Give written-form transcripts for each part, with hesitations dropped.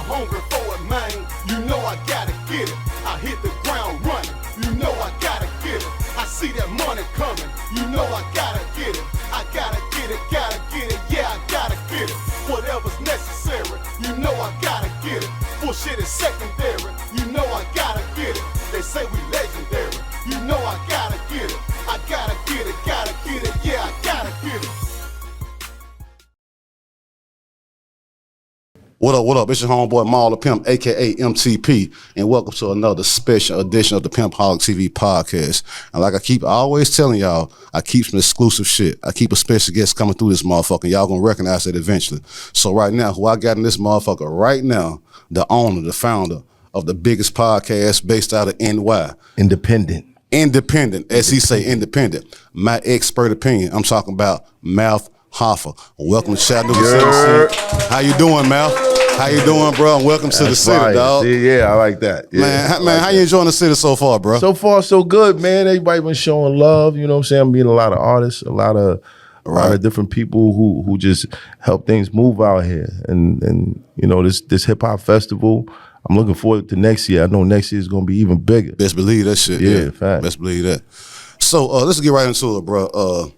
hungry for it, man. You know I gotta get it. I hit the ground running. You know I gotta get it. I see that money coming. You know I gotta get it. I gotta get it, gotta get it. Yeah, I gotta get it. Whatever's necessary. You know I gotta get it. Bullshit is secondary. You know I gotta get it. They say we legendary. You know I gotta get it. I gotta get it, gotta get it. Yeah, I gotta get it. What up, what up? It's your homeboy Maal The Pimp, a.k.a. MTP, and welcome to another special edition of the Pimpoholic TV podcast. And like I keep always telling y'all, I keep some exclusive shit. I keep a special guest coming through this motherfucker, and y'all gonna recognize it eventually. So right now, who I got in this motherfucker right now, the owner, the founder of the biggest podcast based out of NY. Independent, as he say, independent. My expert opinion, I'm talking about Mouth Hoffa. Welcome to Chattanooga, Tennessee. How you doing, Mouth? How you doing, bro? And welcome to the city, fire. dog. See, yeah, I like that. Yeah, Man, how you enjoying the city so far, bro? So far, so good, man. Everybody been showing love. You know what I'm saying? I'm meeting a lot of artists, a lot of different people who just help things move out here. And you know, this hip hop festival, I'm looking forward to next year. I know next year is gonna be even bigger. Best believe that shit. Yeah, fact. Best believe that. So let's get right into it, bro.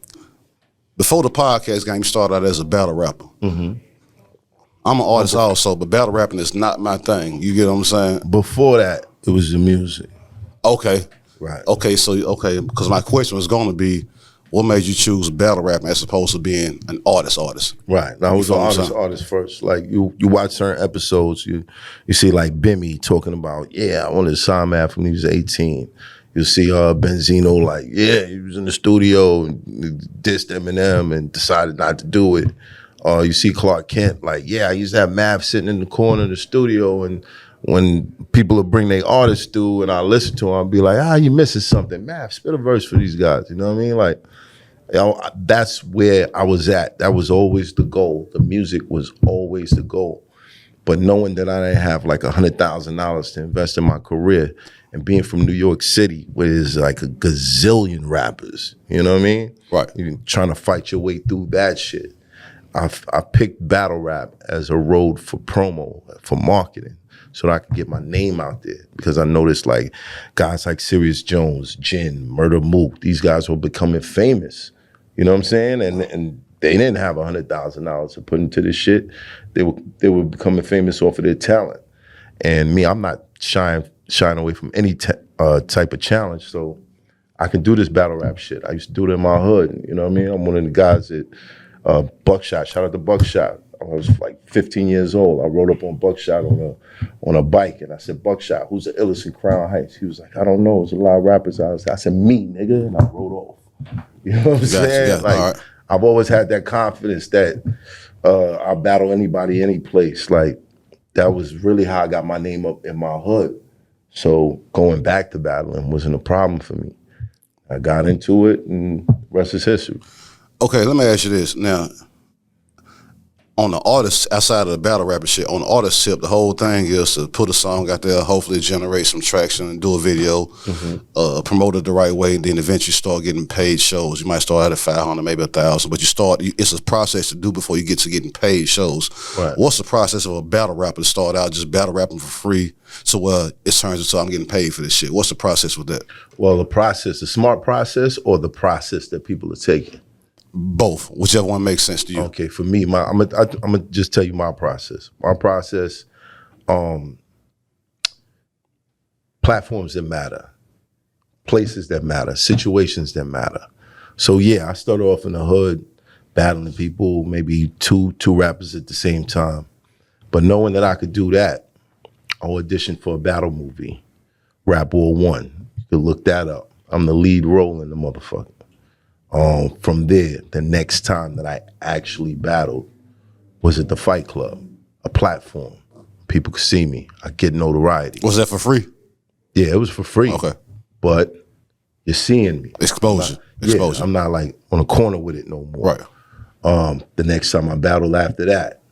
Before the podcast game started out as a battle rapper. I'm an artist also, but battle rapping is not my thing. You get what I'm saying? Before that, it was the music. Okay. Right. Okay, because my question was going to be, what made you choose battle rapping as opposed to being an artist? Right. Now, I was an artist first. Like, you watch certain episodes, you see, like, Bimmy talking about, I wanted to sign man when he was 18. You see Benzino, like, he was in the studio and dissed Eminem and decided not to do it. You see Clark Kent, like, I used to have Mav sitting in the corner of the studio, and when people would bring their artists through and I listen to them, I'd be like, you missing something. Mav, spit a verse for these guys, you know what I mean? Like, that's where I was at. That was always the goal. The music was always the goal. But knowing that I didn't have like $100,000 to invest in my career, and being from New York City, where there's like a gazillion rappers, you know what I mean? Right. You're trying to fight your way through that shit. I picked battle rap as a road for promo, for marketing, so that I could get my name out there. Because I noticed like guys like Serious Jones, Jin, Murder Mook, these guys were becoming famous. You know what I'm saying? And they didn't have $100,000 to put into this shit. They were becoming famous off of their talent. And me, I'm not shying away from any type of challenge. So I can do this battle rap shit. I used to do it in my hood. You know what I mean? I'm one of the guys that. Buckshot, shout out to Buckshot. I was like 15 years old. I rode up on Buckshot on a bike, and I said, Buckshot, who's the illest in Crown Heights? He was like, I don't know. There's a lot of rappers out there. I said, me, nigga, and I rode off. You know what I'm saying? Yeah, like, I've always had that confidence that I'll battle anybody, any place. Like, that was really how I got my name up in my hood. So going back to battling wasn't a problem for me. I got into it, and the rest is history. Okay, let me ask you this. Now, on the artist, outside of the battle rapper shit, on the artist tip, the whole thing is to put a song out there, hopefully generate some traction and do a video, promote it the right way, and then eventually start getting paid shows. You might start out at 500, maybe 1,000, but it's a process to do before you get to getting paid shows. Right. What's the process of a battle rapper to start out just battle rapping for free to where it turns into I'm getting paid for this shit? What's the process with that? Well, the smart process or the process that people are taking? Both, whichever one makes sense to you. Okay, for me, I'm gonna just tell you my process. My process, platforms that matter, places that matter, situations that matter. So I started off in the hood, battling people, maybe two rappers at the same time. But knowing that I could do that, I auditioned for a battle movie, Rap War 1. You could look that up. I'm the lead role in the motherfucker. From there, the next time that I actually battled was at the Fight Club, a platform. People could see me. I get notoriety. Was that for free? Yeah, it was for free. Okay. But you're seeing me. Exposure. I'm not like on a corner with it no more. Right. The next time I battled after that,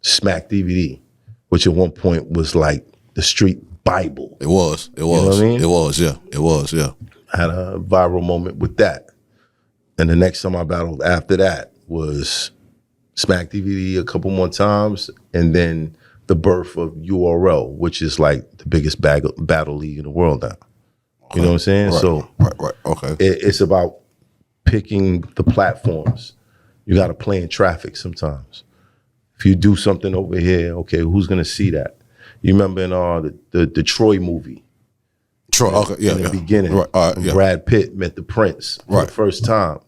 Smack DVD, which at one point was like the street Bible. It was. You know what I mean? It was, yeah. I had a viral moment with that. And the next time I battled after that was Smack DVD a couple more times, and then the birth of URL, which is like the biggest battle league in the world now. You know what I'm saying? Right, So right. Okay. it's about picking the platforms. You got to play in traffic sometimes. If you do something over here, okay, who's gonna see that? You remember in the Troy movie? Troy, okay, yeah, in the beginning, right, when Brad Pitt met the Prince for the first time,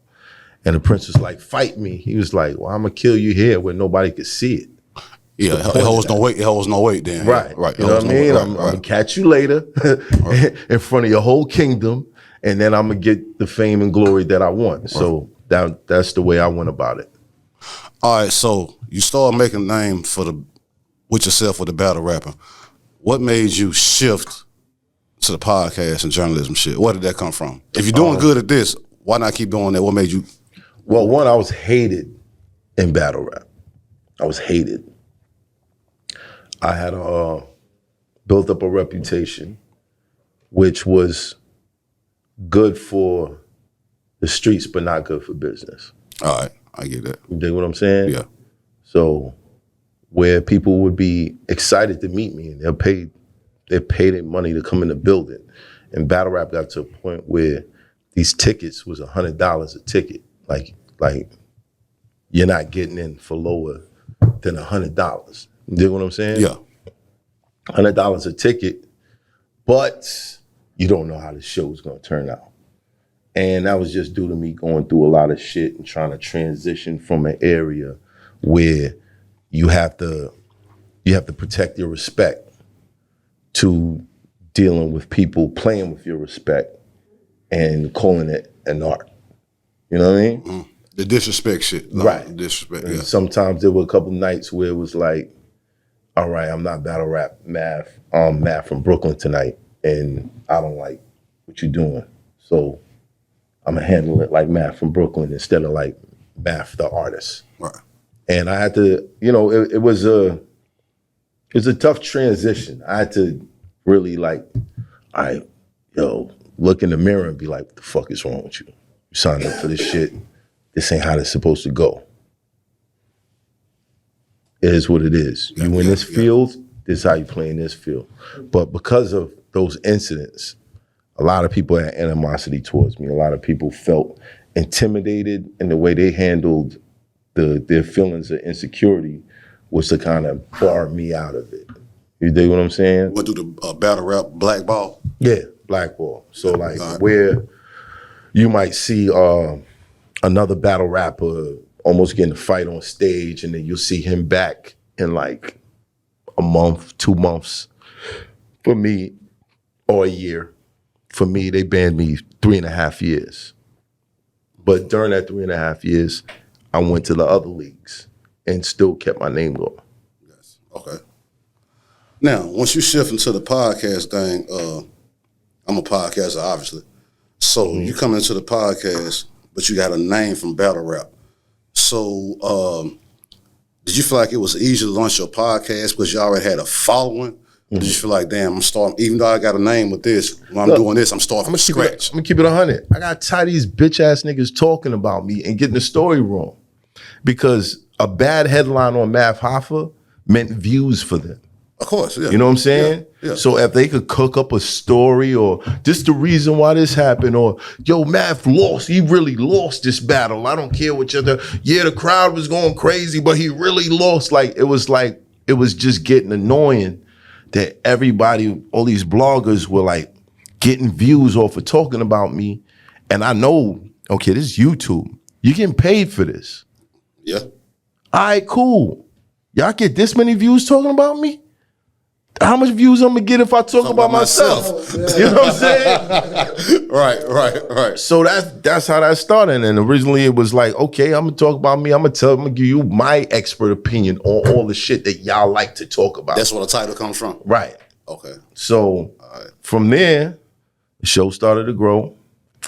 and the Prince was like, "Fight me." He was like, "Well, I'm gonna kill you here where nobody could see it." Yeah, it holds no weight. It holds no weight. Then, right, right. You know what I mean? I'm gonna catch you later in front of your whole kingdom, and then I'm gonna get the fame and glory that I want. So that's the way I went about it. All right, so you started making a name with yourself for the battle rapper. What made you shift to the podcast and journalism shit? Where did that come from? If you're doing good at this, why not keep doing that? What made you? Well, one, I was hated in battle rap. I was hated. I had built up a reputation, which was good for the streets, but not good for business. All right, I get that. You dig what I'm saying? Yeah. So where people would be excited to meet me and they'll pay their money to come in the building. And battle rap got to a point where these tickets was $100 a ticket. Like you're not getting in for lower than $100. You dig what I'm saying? Yeah. $100 a ticket, but you don't know how the show's gonna turn out. And that was just due to me going through a lot of shit and trying to transition from an area where you have to protect your respect to dealing with people playing with your respect and calling it an art. You know what I mean? Mm-hmm. The disrespect shit. No, right. The disrespect, and yeah. Sometimes there were a couple nights where it was like, all right, I'm not battle rap Math from Brooklyn tonight, and I don't like what you're doing. So I'm gonna handle it like Math from Brooklyn instead of like Math the artist. Right. And I had to, it was a tough transition. I had to really like, all right, look in the mirror and be like, what the fuck is wrong with you? You signed up for this shit. This ain't how it's supposed to go. It is what it is. You in this field, this is how you play in this field. But because of those incidents, a lot of people had animosity towards me. A lot of people felt intimidated in the way they handled their feelings of insecurity was to kind of bar me out of it. You dig what I'm saying? What do the battle rap blackball? Yeah, blackball. So like where you might see another battle rapper almost getting a fight on stage and then you'll see him back in like a month, 2 months. For me, or a year. For me, they banned me 3.5 years. But during that 3.5 years, I went to the other leagues and still kept my name going. Yes. Okay. Now, once you shift into the podcast thing, I'm a podcaster, obviously. So you come into the podcast, but you got a name from battle rap. So did you feel like it was easy to launch your podcast because you already had a following? Or did you feel like, damn, I'm starting, even though I got a name with this, when I'm doing this, I'm starting from scratch? I'm gonna keep it 100. I got tired of these bitch ass niggas talking about me and getting the story wrong. Because a bad headline on Math Hoffa meant views for them. Of course, yeah. You know what I'm saying? Yeah, yeah. So if they could cook up a story or this the reason why this happened or, yo, Math lost. He really lost this battle. I don't care what the crowd was going crazy, but he really lost. It was just getting annoying that everybody, all these bloggers were like getting views off of talking about me. And I know, okay, this is YouTube. You're getting paid for this. Yeah. All right, cool. Y'all get this many views talking about me? How much views I'm gonna get if I talk about myself? You know what I'm saying? Right. So that's how that started. And originally it was like, okay, I'm gonna talk about me. I'm gonna give you my expert opinion on all the shit that y'all like to talk about. That's where the title comes from. Right. Okay. So from there, the show started to grow.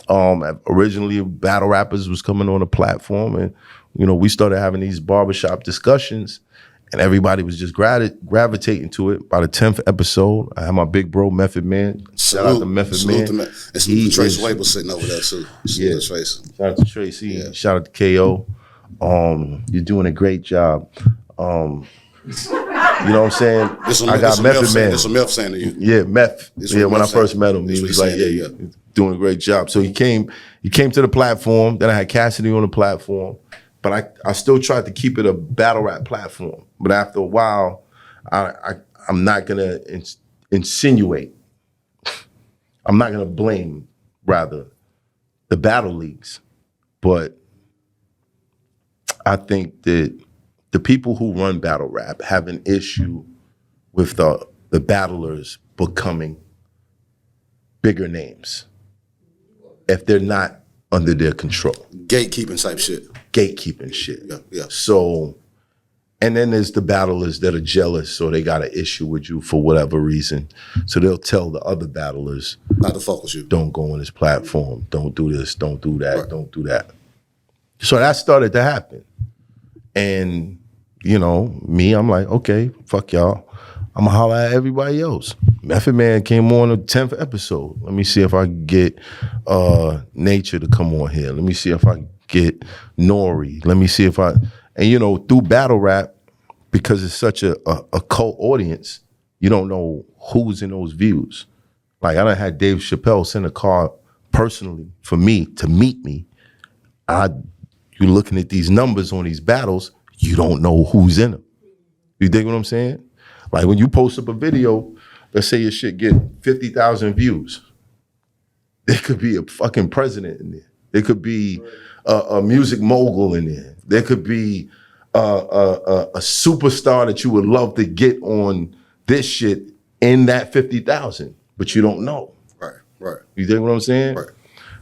Originally, battle rappers was coming on the platform, and we started having these barbershop discussions. And everybody was just gravitating to it. By the 10th episode, I had my big bro, Method Man. Shout out to Method Man. And salute to Tracy Wable sitting over there, too. Yeah. Shout out to Tracy. Yeah. Shout out to KO. You're doing a great job. You know what I'm saying? I got Method Man. It's a Meth saying to you. Yeah, Meth. Yeah, when I first met him, he was like, yeah, he's doing a great job. So he came to the platform. Then I had Cassidy on the platform. But I still tried to keep it a battle rap platform. But after a while, I'm not gonna insinuate. I'm not gonna blame, rather, the battle leagues. But I think that the people who run battle rap have an issue with the battlers becoming bigger names if they're not under their control. Gatekeeping type shit. Gatekeeping shit. Yeah. So, and then there's the battlers that are jealous or they got an issue with you for whatever reason. So they'll tell the other battlers, not to fuck with you. Don't go on this platform. Don't do this. Don't do that. Right. Don't do that. So that started to happen. And, you know, me, I'm like, okay, fuck y'all. I'm gonna holler at everybody else. Method Man came on the 10th episode. Let me see if I can get Nature to come on here. Let me see if I can get Nori. Let me see if and you know, through battle rap, because it's such a cult audience, you don't know who's in those views. Like I done had Dave Chappelle send a card personally for me to meet me. You're looking at these numbers on these battles, you don't know who's in them. You dig what I'm saying? Like when you post up a video, let's say your shit get 50,000 views. There could be a fucking president in there. There could be a music mogul in there. There could be a superstar that you would love to get on this shit in that 50,000, but you don't know. Right. You dig what I'm saying? Right.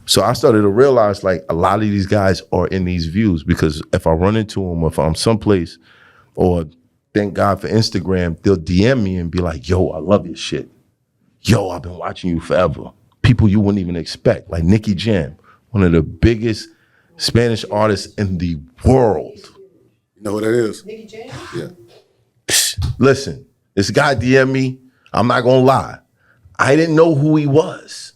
So I started to realize like a lot of these guys are in these views because if I run into them, or if I'm someplace, or thank God for Instagram, they'll DM me and be like, yo, I love your shit. Yo, I've been watching you forever. People you wouldn't even expect, like Nicky Jam, one of the biggest Spanish artists in the world. You know who that is? Nicky Jam? Yeah. Listen, this guy DM me, I'm not gonna lie. I didn't know who he was.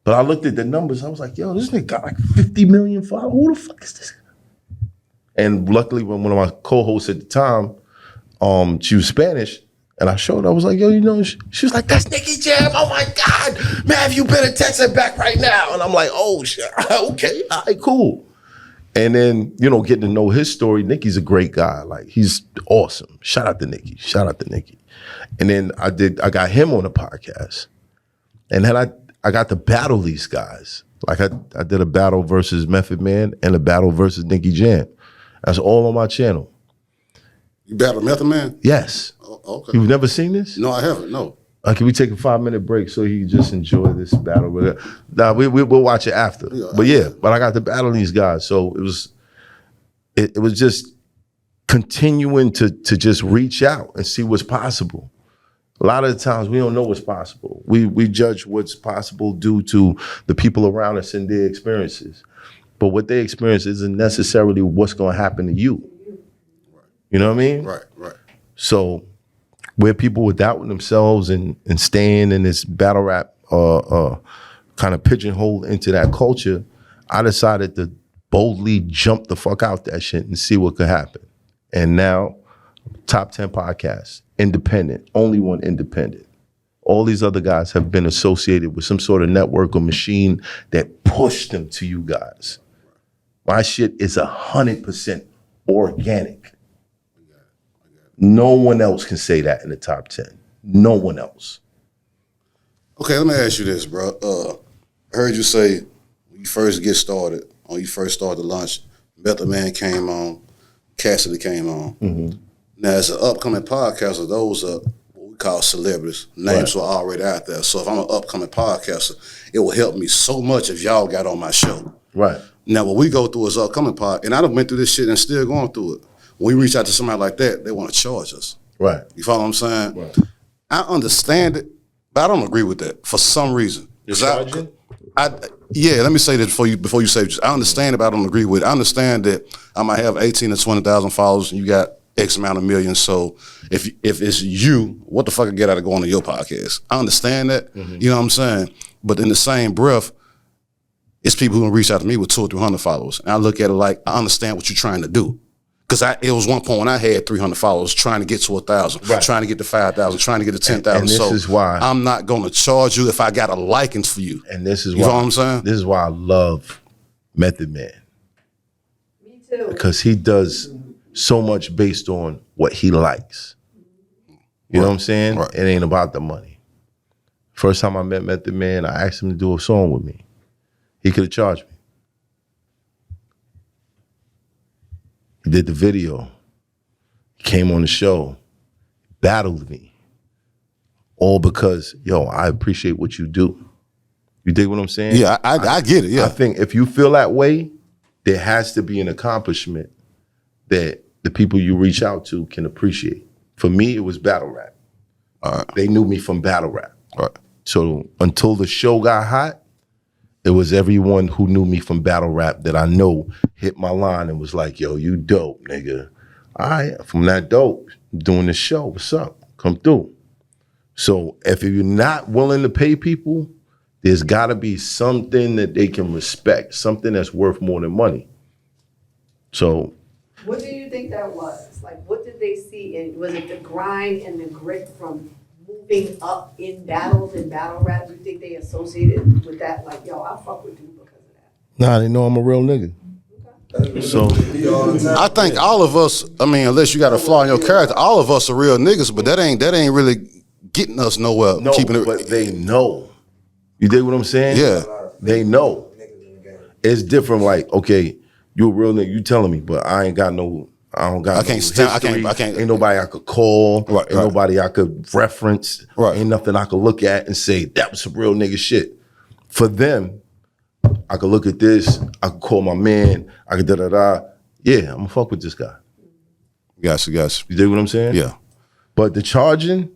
But I looked at the numbers, I was like, yo, this nigga got like 50 million followers. Who the fuck is this? And luckily, when one of my co-hosts at the time, she was Spanish, and I showed her, I was like, yo, you know, she was like, that's Nicky Jam. Oh my God, man, you better text her back right now. And I'm like, oh, shit, okay, all right, cool. And then, you know, getting to know his story, Nicky's a great guy. Like, he's awesome. Shout out to Nicky. And then I got him on the podcast. And then I got to battle these guys. Like I did a battle versus Method Man and a battle versus Nicky Jam. That's all on my channel. You battled Method Man? Yes. Oh, okay. You've never seen this? No, I haven't. No. Can we take a 5-minute break so you can just enjoy this battle? Nah, we'll watch it after. Yeah, but I got to battle these guys. So it was just continuing to just reach out and see what's possible. A lot of the times we don't know what's possible. We judge what's possible due to the people around us and their experiences. But what they experience isn't necessarily what's going to happen to you. You know what I mean? Right. So where people were doubting themselves and staying in this battle rap kind of pigeonhole into that culture, I decided to boldly jump the fuck out that shit and see what could happen. And now, top 10 podcasts, independent, only one independent. All these other guys have been associated with some sort of network or machine that pushed them to you guys. My shit is 100% organic. No one else can say that in the top 10. No one else. Okay, let me ask you this, bro. I heard you say when you first get started, when you first started the launch, Method Man came on, Cassidy came on. Mm-hmm. Now, as an upcoming podcaster, those are what we call celebrities. Names were already out there. So if I'm an upcoming podcaster, it will help me so much if y'all got on my show. Right. Now, what we go through as upcoming and I done went through this shit and still going through it. When we reach out to somebody like that, they want to charge us. Right. You follow what I'm saying? Right. I understand it, but I don't agree with that for some reason. You're charging? Yeah, let me say that before you say this. I understand it, but I don't agree with it. I understand that I might have 18 to 20,000 followers and you got X amount of millions. So if it's you, what the fuck I get out of going on your podcast? I understand that. Mm-hmm. You know what I'm saying? But in the same breath, it's people who reach out to me with 200 or 300 followers. And I look at it like, I understand what you're trying to do. Because it was one point when I had 300 followers, trying to get to 1,000, trying to get to 5,000, trying to get to 10,000. And this is why I'm not going to charge you if I got a liking for you. And this is you why, know what I'm saying? This is why I love Method Man. Me too. Because he does so much based on what he likes. You know what I'm saying? Right. It ain't about the money. First time I met Method Man, I asked him to do a song with me. He could have charged me. He did the video. He came on the show, battled me. All because, yo, I appreciate what you do. You dig what I'm saying? Yeah, I get it, yeah. I think if you feel that way, there has to be an accomplishment that the people you reach out to can appreciate. For me, it was battle rap. They knew me from battle rap. So until the show got hot, it was everyone who knew me from battle rap that I know hit my line and was like, yo, you dope, nigga. All right, from that dope, doing the show, what's up? Come through. So if you're not willing to pay people, there's gotta be something that they can respect, something that's worth more than money. So. What do you think that was? Like, what did they see? And was it the grind and the grit from moving up in battles and battle rap? Do you think they associated with that? Like, yo, I fuck with you because of that. Nah, they know I'm a real nigga. So I think all of us, I mean, unless you got a flaw in your character, all of us are real niggas, but that ain't really getting us nowhere. no, Keeping it, but they know. You dig what I'm saying? Yeah. They know. It's different. Like, okay, you a real nigga. You telling me, but I ain't got no. I don't got. I can't no stand. history. I can't. Ain't nobody I could call. Right, Ain't nobody I could reference. Right. Ain't nothing I could look at and say that was some real nigga shit. For them, I could look at this. I could call my man. I could da. Yeah, I'm gonna fuck with this guy. Gotcha. You dig what I'm saying? Yeah. But the charging,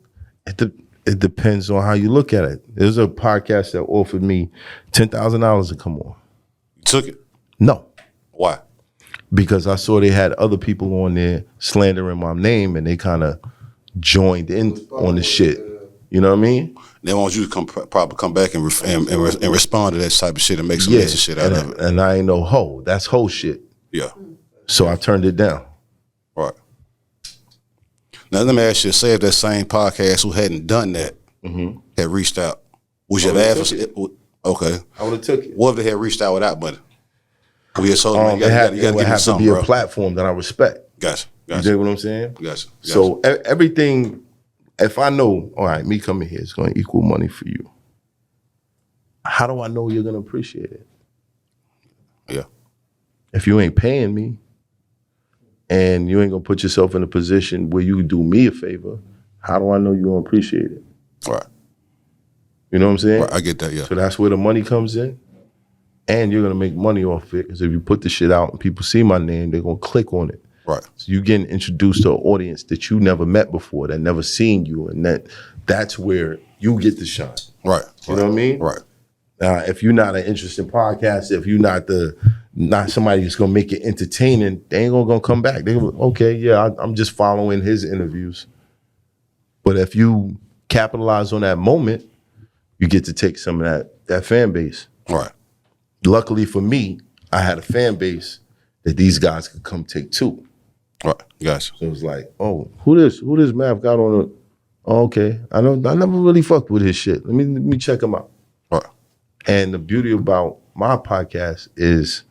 it depends on how you look at it. There's a podcast that offered me $10,000 to come on. You took it? No, Why? because I saw they had other people on there slandering my name, and they kind of joined in on the shit. You know what I mean? They want you to probably come back and respond to that type of shit and make some extra shit out of it. And I ain't no hoe. That's hoe shit. Yeah. So I turned it down. Right. Now let me ask you, say if that same podcast who hadn't done that had reached out, would you have asked for it? Okay. I would have took it. What if they had reached out without money? We had sold It would have to be a platform that I respect. Gotcha. You dig what I'm saying? Gotcha. So everything, if I know, all right, me coming here is going to equal money for you, how do I know you're going to appreciate it? Yeah. If you ain't paying me and you ain't going to put yourself in a position where you do me a favor, how do I know you're going to appreciate it? Right. You know what I'm saying? Right. I get that, yeah. So that's where the money comes in. And you're going to make money off it, because if you put the shit out and people see my name, they're going to click on it. Right. So you're getting introduced to an audience that you never met before, that never seen you, and that's where you get the shine. Right. You know what I mean? Right. If you're not an interesting podcast, if you're not somebody that's gonna make it entertaining, they ain't gonna come back. They go, okay, yeah, I'm just following his interviews. But if you capitalize on that moment, you get to take some of that fan base. Right. Luckily for me, I had a fan base that these guys could come take too. Right. Gotcha. So it was like, oh, who this Mav got on a, oh, okay. I never really fucked with his shit. Let me check him out. Right. And the beauty about my podcast is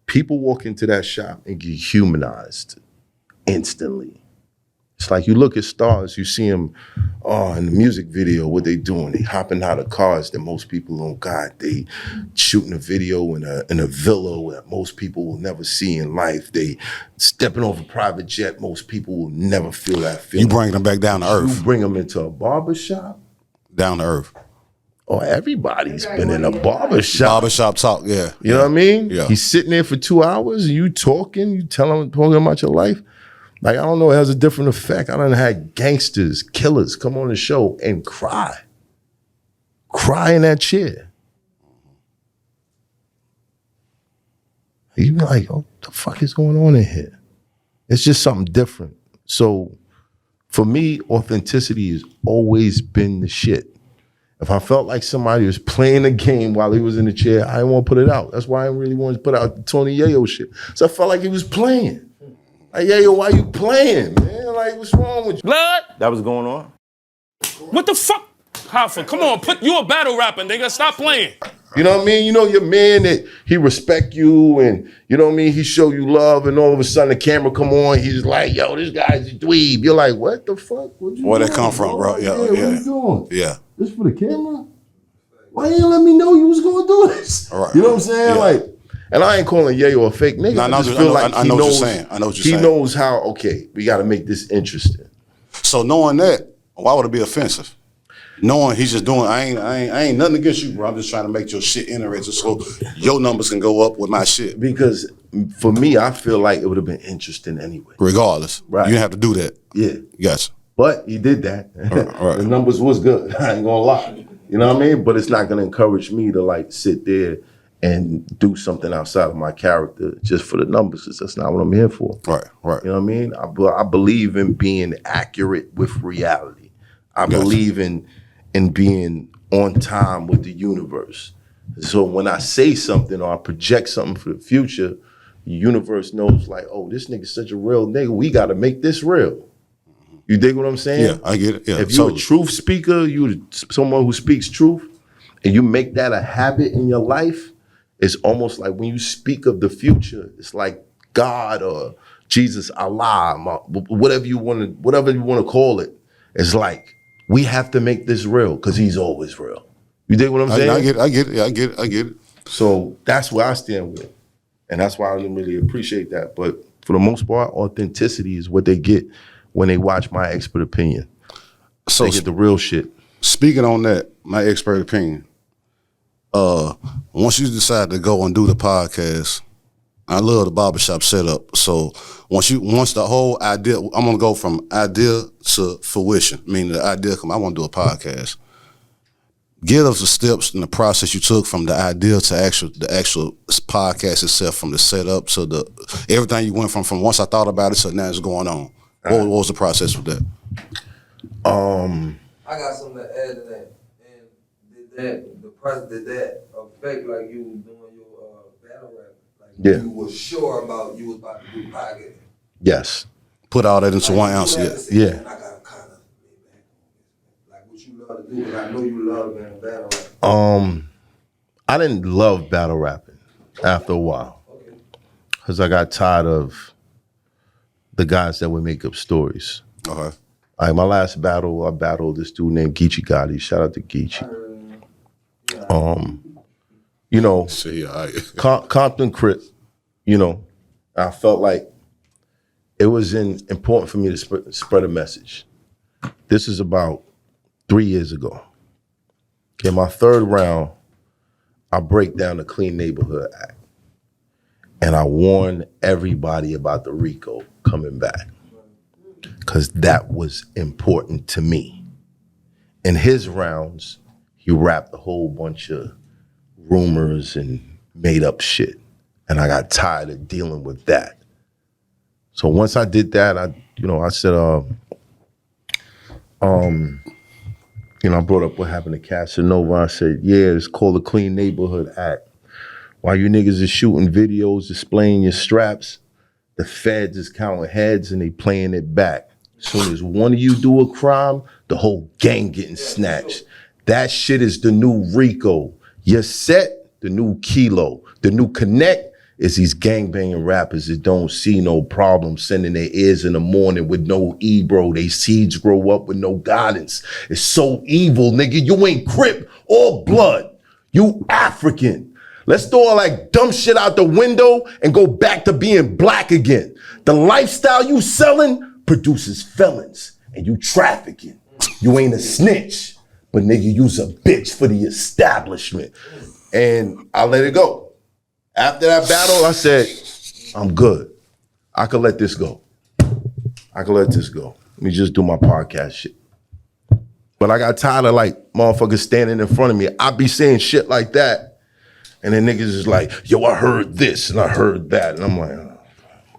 people walk into that shop and get humanized instantly. It's like you look at stars, you see them in the music video, what they doing. They hopping out of cars that most people don't got. They shooting a video in a villa that most people will never see in life. They stepping off a private jet, most people will never feel that feeling. You bring them back down to earth. You bring them into a barbershop. Down to earth. Oh, everybody's been in a barbershop. Barbershop talk, yeah. You know what I mean? Yeah. He's sitting there for 2 hours and you talking, talking about your life. Like, I don't know, it has a different effect. I done had gangsters, killers come on the show and cry. Cry in that chair. You be like, oh, what the fuck is going on in here? It's just something different. So for me, authenticity has always been the shit. If I felt like somebody was playing a game while he was in the chair, I didn't want to put it out. That's why I really wanted to put out the Tony Yayo shit. So I felt like he was playing. Like, yeah, yo, why you playing, man? Like, what's wrong with you? Blood? That was going on? What the fuck? Hoffa, come on, you a battle rapper, nigga. Stop playing. You know what I mean? You know your man that he respect you and you know what I mean? He show you love and all of a sudden the camera come on, he's like, yo, this guy's a dweeb. You're like, what the fuck? Where that come from, bro? Yeah, What you doing? Yeah. This for the camera? Why you didn't let me know you was gonna do this? All right, you know what I'm saying? yeah. Like, and I ain't calling Yayo a fake nigga. No, I just feel like I know what you're saying. I know what you're saying. He knows how, okay, we gotta make this interesting. So knowing that, why would it be offensive? Knowing he's just doing, I ain't nothing against you, bro. I'm just trying to make your shit interesting so your numbers can go up with my shit. Because for me, I feel like it would have been interesting anyway. Regardless. Right. You didn't have to do that. Yeah. Gotcha. But he did that. All right. The numbers was good. I ain't gonna lie. You know what I mean? But it's not gonna encourage me to like sit there and do something outside of my character just for the numbers. That's not what I'm here for. Right. You know what I mean? I believe in being accurate with reality. I believe in being on time with the universe. So when I say something or I project something for the future, the universe knows like, oh, this nigga's such a real nigga. We got to make this real. You dig what I'm saying? Yeah, I get it. Yeah, if you're a truth speaker, you someone who speaks truth, and you make that a habit in your life, it's almost like when you speak of the future, it's like God or Jesus, Allah, whatever you want to call it. It's like we have to make this real because he's always real. You dig what I'm saying? I get it. Yeah, I get it. So that's where I stand with it. And that's why I didn't really appreciate that. But for the most part, authenticity is what they get when they watch my expert opinion. So they get the real shit. Speaking on that, my expert opinion, once you decide to go and do the podcast, I love the barbershop setup. So once the whole idea, I'm gonna go from idea to fruition, meaning the idea come, I want to do a podcast. Give us the steps and the process you took from the idea to the actual podcast itself, from the setup to the everything you went from once I thought about it to now it's going on. What was the process with that? I got something to add to that. And did that affect like you was doing your battle rap? Like you was sure about you was about to do podcast? Yes. Put all that into one ounce. Yeah. I gotta kind of like what you love to do, because I know you love battle rap. I didn't love battle rapping after a while. Okay. Because I got tired of the guys that would make up stories. Okay. Like my last battle, I battled this dude named Geechee Gotti. Shout out to Geechee. You know, Compton Crip, you know, I felt like it was important for me to spread a message. This is about 3 years ago. Okay, my third round, I break down the Clean Neighborhood Act. And I warn everybody about the RICO coming back, because that was important to me. In his rounds, he rapped a whole bunch of rumors and made up shit. And I got tired of dealing with that. So once I did that, I said, I brought up what happened to Casanova. I said, yeah, it's called the Clean Neighborhood Act. While you niggas is shooting videos, displaying your straps, the feds is counting heads and they playing it back. As soon as one of you do a crime, the whole gang getting snatched. That shit is the new RICO. Your set, the new Kilo. The new Connect is these gangbanging rappers that don't see no problem sending their ears in the morning with no bro. They seeds grow up with no guidance. It's so evil, nigga. You ain't Crip or Blood. You African. Let's throw all that dumb shit out the window and go back to being black again. The lifestyle you selling produces felons and you trafficking. You ain't a snitch, but nigga, you's a bitch for the establishment. And I let it go. After that battle, I said, I'm good. I could let this go. Let me just do my podcast shit. But I got tired of like motherfuckers standing in front of me. I be saying shit like that. And then niggas is like, yo, I heard this and I heard that. And I'm like, oh,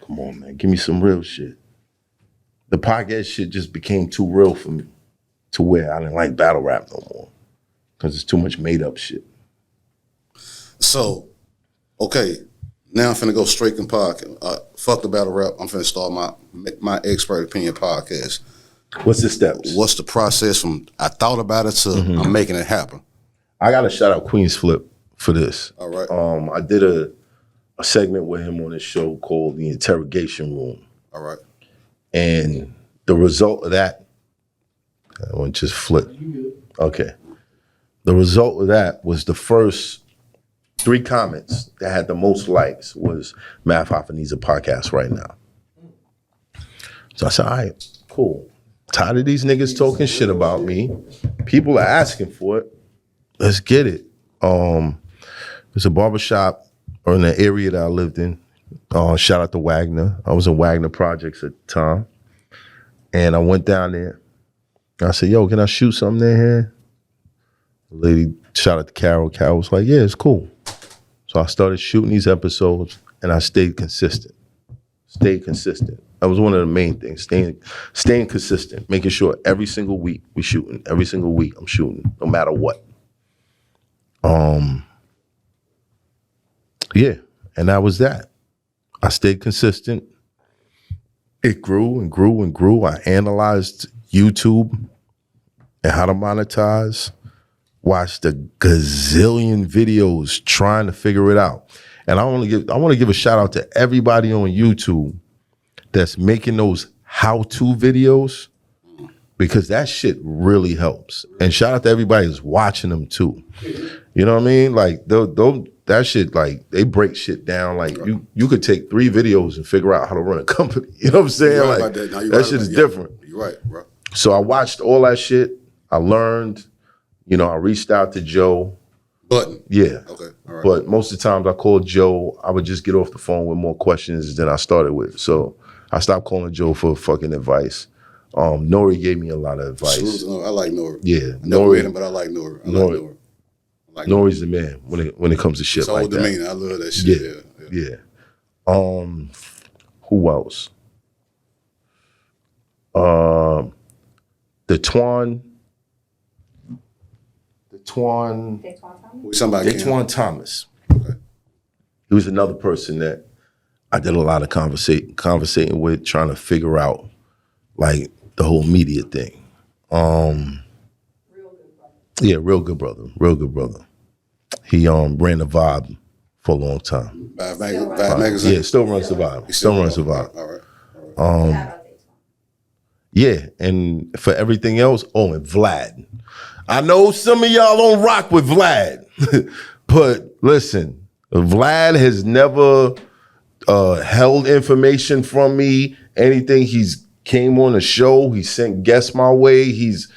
come on, man, give me some real shit. The podcast shit just became too real for me to where I didn't like battle rap no more because it's too much made up shit. So, okay, Now I'm finna go straight in podcast. Fuck the battle rap. I'm finna start my expert opinion podcast. What's the steps? What's the process from I thought about it to I'm making it happen? I got to shout out Queen's Flip for this. All right. I did a segment with him on his show called The Interrogation Room. All right. And the result of that, I want to just flip. Okay. The result of that was the first 3 comments that had the most likes was Math Hoffa needs a podcast right now. So I said, all right, cool. Tired of these niggas talking shit about me. People are asking for it. Let's get it. There's a barbershop in the area that I lived in. Shout out to Wagner. I was in Wagner Projects at the time. And I went down there. I said, yo, can I shoot something there here? The lady, shout out to Carol. Carol was like, yeah, it's cool. So I started shooting these episodes and I stayed consistent. That was one of the main things, staying consistent, making sure every single week we shooting. Every single week I'm shooting, no matter what. Yeah, and that was that. I stayed consistent. It grew and grew and grew. I analyzed YouTube and how to monetize. Watched a gazillion videos trying to figure it out. And I want to give a shout out to everybody on YouTube that's making those how-to videos, because that shit really helps. And shout out to everybody that's watching them too. You know what I mean? Like that shit, like they break shit down. Like you could take 3 videos and figure out how to run a company. You know what I'm saying? Right like that shit is different. You're right, bro. So I watched all that shit. I learned. You know, I reached out to Joe. Button. Yeah. Okay. All right. But most of the times I called Joe, I would just get off the phone with more questions than I started with. So I stopped calling Joe for fucking advice. Nori gave me a lot of advice. I like Nori. Yeah. Never met him, but I like Nori. Nori's the man when it comes to shit like that. Demeanor. I love that shit. Yeah. Who else? Daquan Thomas. Okay. He was another person that I did a lot of conversating with, trying to figure out like the whole media thing. Real good brother. He ran the Vibe for a long time. Vibe magazine. Yeah, still runs the Vibe. Still runs the Vibe. All right. Yeah, and for everything else, and Vlad. I know some of y'all don't rock with Vlad, but listen, Vlad has never held information from me, anything. He's came on the show, he sent guests my way, he's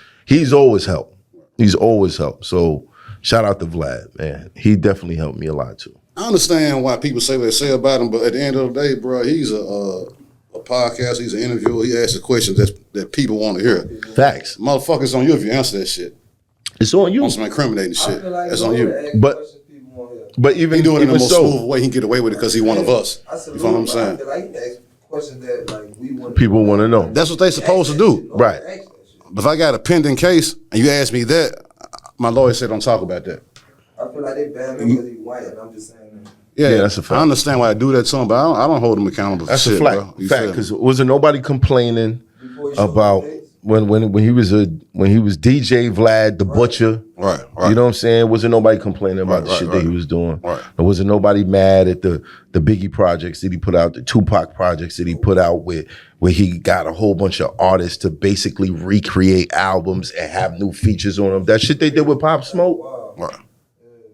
always helped. He's always helped. So shout out to Vlad, man. He definitely helped me a lot too. I understand why people say what they say about him, but at the end of the day, bro, he's a podcast, he's an interviewer, he asks the questions that people want to hear. Facts. Motherfuckers on you if you answer that shit. It's on you. On some incriminating shit. That's on you. But even he doing it in a more so, smooth way, he can get away with it because he one of us. You know what I'm saying? I feel like he asked questions that like we want. People want to know. That's what they supposed to do. Right. But if I got a pending case and you ask me that, my lawyer said don't talk about that. I feel like they ban him because he's white, and I'm just saying that. Yeah, that's a fact. I understand why I do that to him, but I don't hold him accountable for That's shit, a fact. bro. Fact, because wasn't nobody complaining about when he was DJ Vlad the Butcher. Right. You know what I'm saying? Wasn't nobody complaining about the shit that he was doing. Right. There wasn't nobody mad at the Biggie projects that he put out, the Tupac projects that he put out where he got a whole bunch of artists to basically recreate albums and have new features on them. That shit they did with Pop Smoke. Right.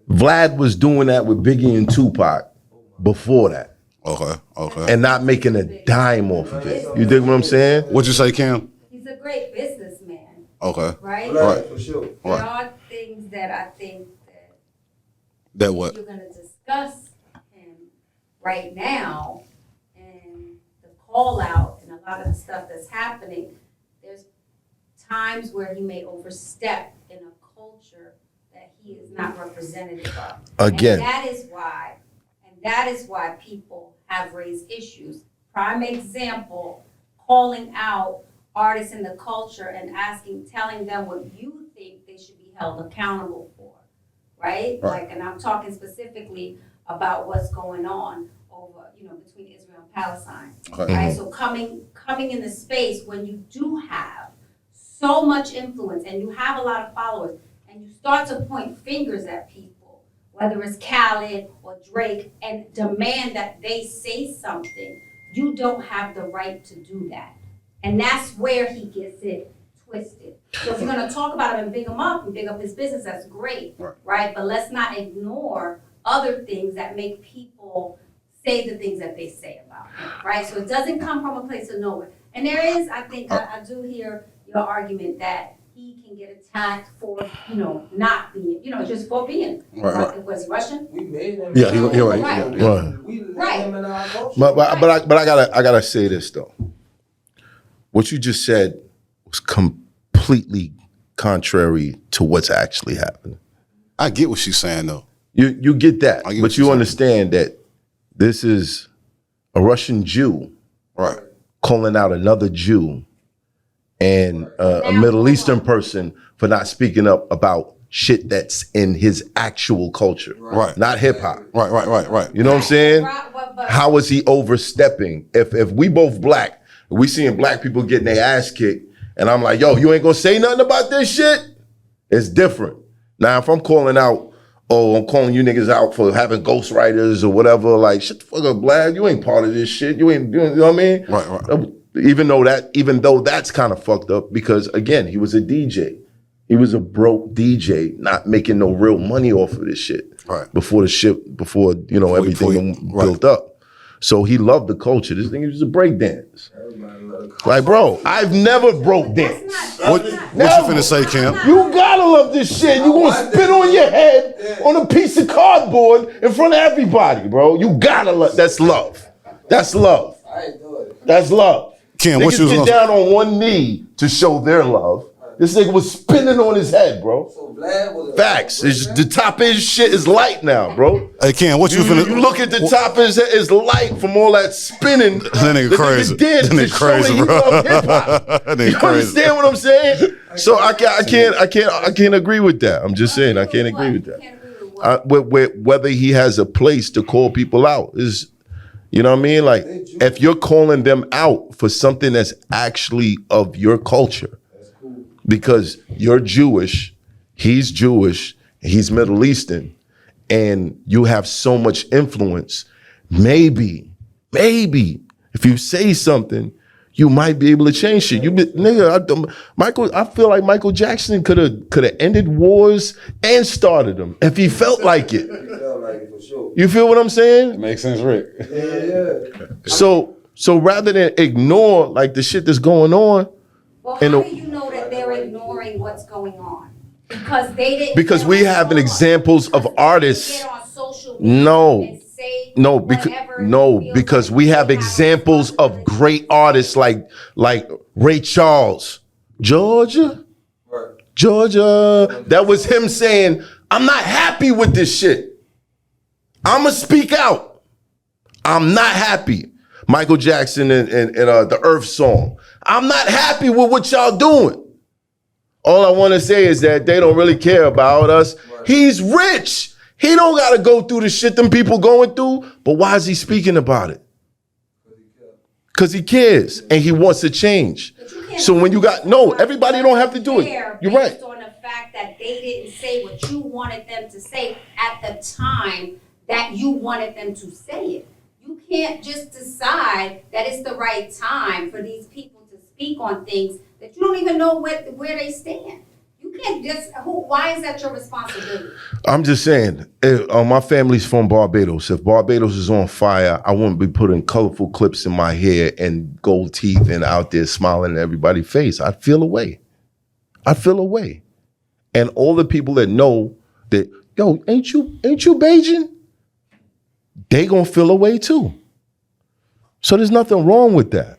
Vlad was doing that with Biggie and Tupac before that. Okay. And not making a dime off of it. You dig what I'm saying? What'd you say, Kim? He's a great businessman. Okay. Right? Right. For sure. There are things that I think That what? you're going to discuss him right now, and the call out and a lot of the stuff that's happening. There's times where he may overstep in a culture that he is not representative of. Again. And that is why people have raised issues. Prime example, calling out artists in the culture and telling them what you think they should be held accountable for, right? Like, and I'm talking specifically about what's going on. over, between Israel and Palestine, Okay. right? So coming in the space when you do have so much influence and you have a lot of followers and you start to point fingers at people, whether it's Khaled or Drake, and demand that they say something, you don't have the right to do that. And that's where he gets it twisted. So if you're gonna talk about him and big him up and big up his business, that's great, right? But let's not ignore other things that make people say the things that they say about him, right? So it doesn't come from a place of nowhere. And there is, I think, I do hear your argument that he can get attacked for, not being, just for being. Right. Was he Russian? We made him. Yeah, you're right. Right. Yeah. We let Right. him in our culture. But I gotta say this though. What you just said was completely contrary to what's actually happening. I get what she's saying though. You get that, I get what but you're you saying. understand that this is a Russian Jew Right. calling out another Jew and a Middle Eastern person for not speaking up about shit that's in his actual culture, Right. not hip hop. Right. You know what I'm saying? But- How is he overstepping? If we both black, we seeing black people getting their ass kicked, and I'm like, yo, you ain't gonna say nothing about this shit? It's different. Now, if I'm calling out, I'm calling you niggas out for having ghostwriters or whatever, like, shut the fuck up, Vlad, you ain't part of this shit. You ain't doing, you know what I mean? Right. Even though that's kind of fucked up, because again, he was a DJ. He was a broke DJ, not making no real money off of this shit. Right. Before everything built up. So he loved the culture. This thing was a break dance. Like, bro, I've never broke dance. What you finna say, Kim? You gotta love this shit. You gonna spit on your head on a piece of cardboard in front of everybody, bro. You gotta love. That's love. That's love. I ain't do it. That's love. Kim, what Niggas you was get gonna down on one knee to show their love. This nigga was spinning on his head, bro. So Vlad was a Facts. The top of his shit is light now, bro. Hey, Kim, what you finna? You look at the top of his head is light from all that spinning. That nigga the crazy. Nigga did That to nigga show crazy, that he bro. loved hip-hop. That nigga You crazy. understand what I'm saying? So I can't agree with that. I'm just saying I can't agree with that. Can't agree with what? Whether he has a place to call people out is, you know what I mean? Like, if you're calling them out for something that's actually of your culture, because you're Jewish, he's Middle Eastern, and you have so much influence, maybe, if you say something, you might be able to change shit. I feel like Michael Jackson could have ended wars and started them if he felt like it. felt like it for sure. You feel what I'm saying? Makes sense, Rick. Yeah. So rather than ignore like the shit that's going on, Well, how And do you know that they're ignoring what's going on? Because they didn't. because we have examples of artists. Get on social media No. and say No, whatever because we have examples of great artists like Ray Charles, Georgia. That was him saying, "I'm not happy with this shit. I'ma speak out. I'm not happy." Michael Jackson and the Earth song. I'm not happy with what y'all doing. All I want to say is that they don't really care about us. He's rich. He don't got to go through the shit them people going through. But why is he speaking about it? Because he cares and he wants to change. So when you got, everybody don't have to do it. You're right. Based on the fact that they didn't say what you wanted them to say at the time that you wanted them to say it. You can't just decide that it's the right time for these people to speak on things that you don't even know where they stand. You can't just, why is that your responsibility? I'm just saying, my family's from Barbados. If Barbados is on fire, I wouldn't be putting colorful clips in my hair and gold teeth and out there smiling in everybody's face. I'd feel away. And all the people that know that, yo, ain't you Bajan? They gonna feel away too. So there's nothing wrong with that.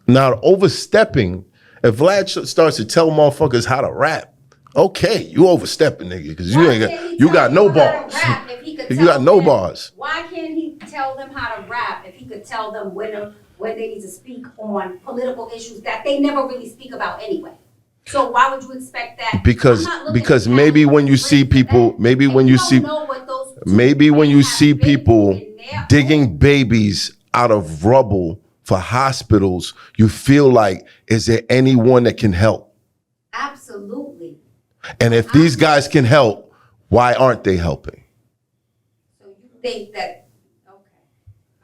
Now, overstepping, if Vlad starts to tell motherfuckers how to rap, okay, you overstepping, nigga, because you got no bars. You got no bars. Why can't he tell them how to rap if he could tell them when they need to speak on political issues that they never really speak about anyway? So why would you expect that? Because maybe when you see people, maybe when you see people digging babies out of rubble for hospitals, you feel like, is there anyone that can help? Absolutely. And if these guys can help, why aren't they helping? So you think that, okay,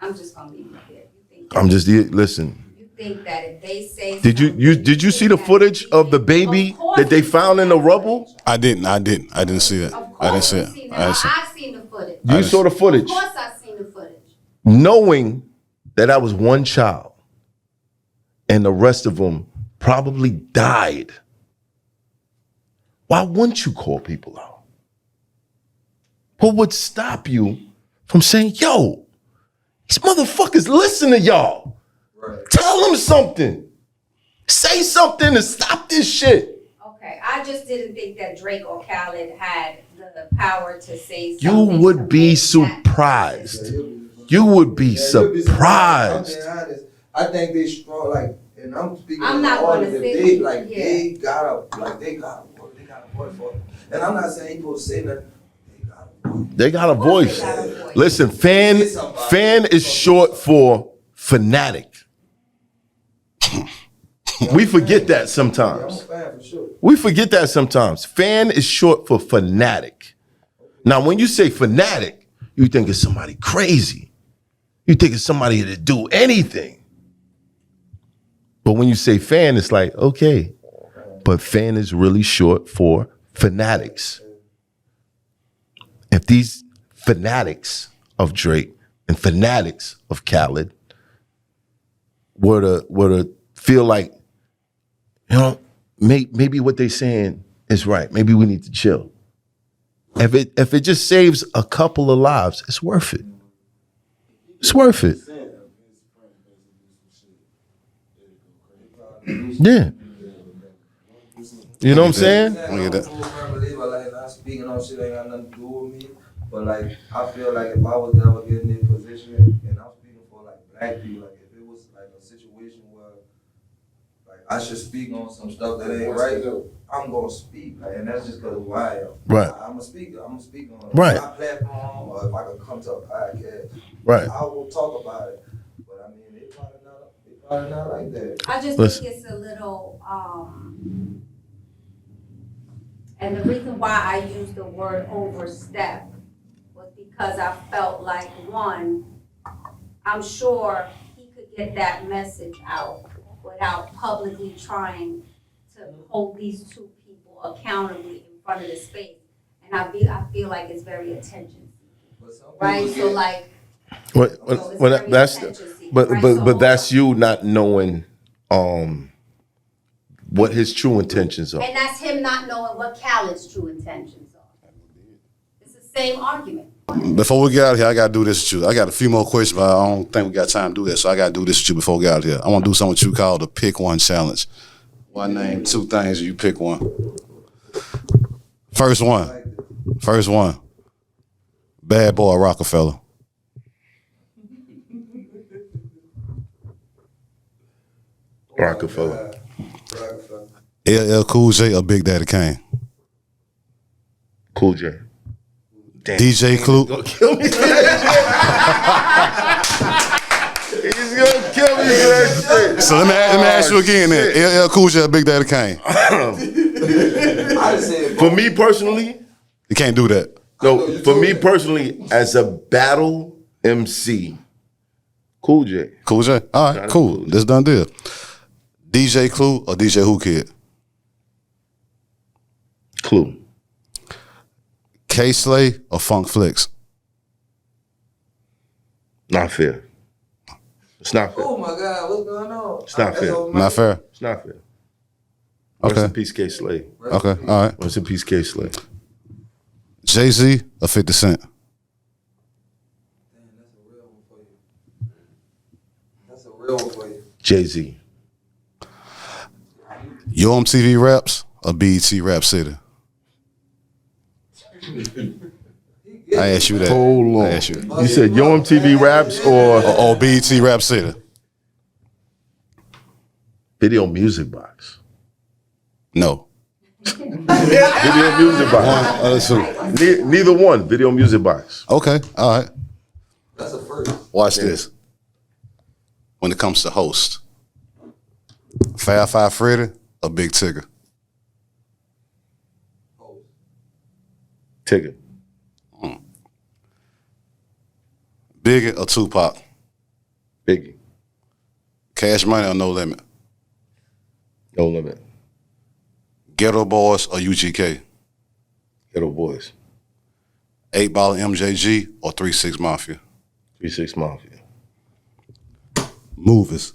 I'm just gonna leave it there. You think I'm just, listen. You think that if they say Did you see the footage of the baby that they found in the rubble? I didn't see that. I didn't see it. I've seen the footage. You saw the footage. Of course I've seen the footage. Knowing that was one child and the rest of them probably died. Why wouldn't you call people out? What would stop you from saying, yo, these motherfuckers listen to y'all. Right. Tell them something. Say something to stop this shit. Okay, I just didn't think that Drake or Khaled had the power to say You something. would be surprised. You would be surprised. I'm being honest. I think they strong, like, and I'm speaking I'm on not all gonna of them. say They, that, like, yeah. they got a voice for it. And I'm not saying people say that. They got a voice. They got a voice. Listen, fan is short for fanatic. We forget that sometimes. I'm a fan for sure. We forget that sometimes. Fan is short for fanatic. Now, when you say fanatic, you think it's somebody crazy. You think it's somebody that do anything. But when you say fan, it's like, okay. But fan is really short for fanatics. If these fanatics of Drake and fanatics of Khaled were to feel like, you know, maybe what they're saying is right. Maybe we need to chill. If it just saves a couple of lives, it's worth it. It's worth it. Yeah. You know what I'm saying? Like, not speaking on shit ain't got nothing to do with me. But like, I feel like if I was ever getting in position, and I'm speaking for like black people, like if it was like a situation where like I should speak on some stuff that ain't right, I'm gonna speak, like, and that's just because of who I am. Right. I'm a speaker. I'm gonna speak on Right. my platform, or if I could come to a podcast, Right. I will talk about it. But I mean, they probably not like that. I just Listen. think it's a little, and the reason why I used the word overstep was because I felt like, one, I'm sure he could get that message out without publicly trying to hold these two people accountably in front of the space. And I feel like it's very attention seeking, right? So like, But that's you not knowing what his true intentions are. and that's him not knowing what Khaled's true intentions are. It's the same argument. Before we get out of here, I gotta do this with you. I got a few more questions, but I don't think we got time to do that. So I gotta do this with you before we get out of here. I want to do something with you called the Pick One Challenge. One name, two things, you pick one. First one. Bad Boy Rockefeller. Rockefeller. LL Cool J or Big Daddy Kane? Cool J. Damn. DJ Clue. He's gonna kill me for that shit. So let me ask you again then. LL Cool J or Big Daddy Kane? For me personally, you can't do that. No, for me personally, as a battle MC, Cool J. Cool J? All right, cool. This done deal. DJ Clue or DJ Who Kid? Clue. K-Slay or Funk Flex? Not fair. It's not fair. Oh my God, what's going on? It's not fair. Not fair? It's not fair. Okay. Rest in peace, K-Slay. Okay, all right. Rest in peace, K-Slay. Jay-Z or 50 Cent? That's a real one for you. Jay-Z. Yo MTV Raps or BET Rap City? I asked you that. Hold on. I asked you. You said Yo MTV Raps or BET Rap City? Video Music Box? No. Video Music Box. One, two. Neither one. Video Music Box. Okay, all right. That's a first. Watch this. When it comes to host, Fab Five Freddy or Big Tigger? Tigger. Biggie or Tupac? Biggie. Cash Money or No Limit? No Limit. Ghetto Boys or UGK? Ghetto Boys. 8 Ball MJG or 3-6 Mafia? 3-6 Mafia. Movies.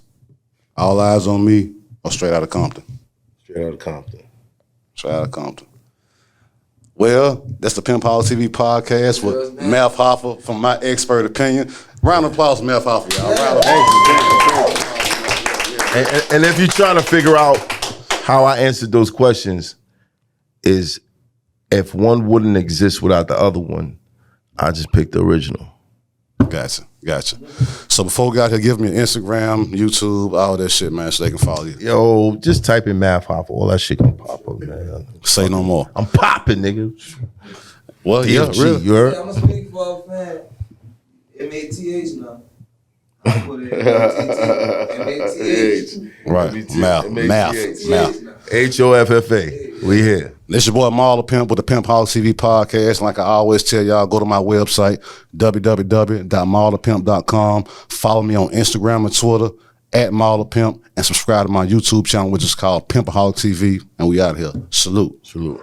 All Eyes on Me or Straight Outta Compton? Straight Outta Compton. Straight Outta Compton. Well, that's the Pimpoholic TV podcast with Meth Hoffa from my expert opinion. Round of applause for Meth Hoffa, y'all. Round of applause. And if you're trying to figure out how I answered those questions, is if one wouldn't exist without the other one, I just picked the original. Gotcha. So before we got here, give me your Instagram, YouTube, all that shit, man, so they can follow you. Yo, just type in Math Hoffa. All that shit can pop up, man. Say no more. I'm popping, nigga. Well, yeah, really. You heard? Yeah, I'm gonna speak for a fan. M-A-T-H now. I put it M-A-T-H. Right. Math. Hoffa. We here. This your boy Maal The Pimp with the Pimpoholic TV podcast. Like I always tell y'all, go to my website, www.maalthepimp.com. Follow me on Instagram and Twitter, @MaalThePimp, and subscribe to my YouTube channel, which is called Pimpoholic TV. And we out here. Salute. Salute.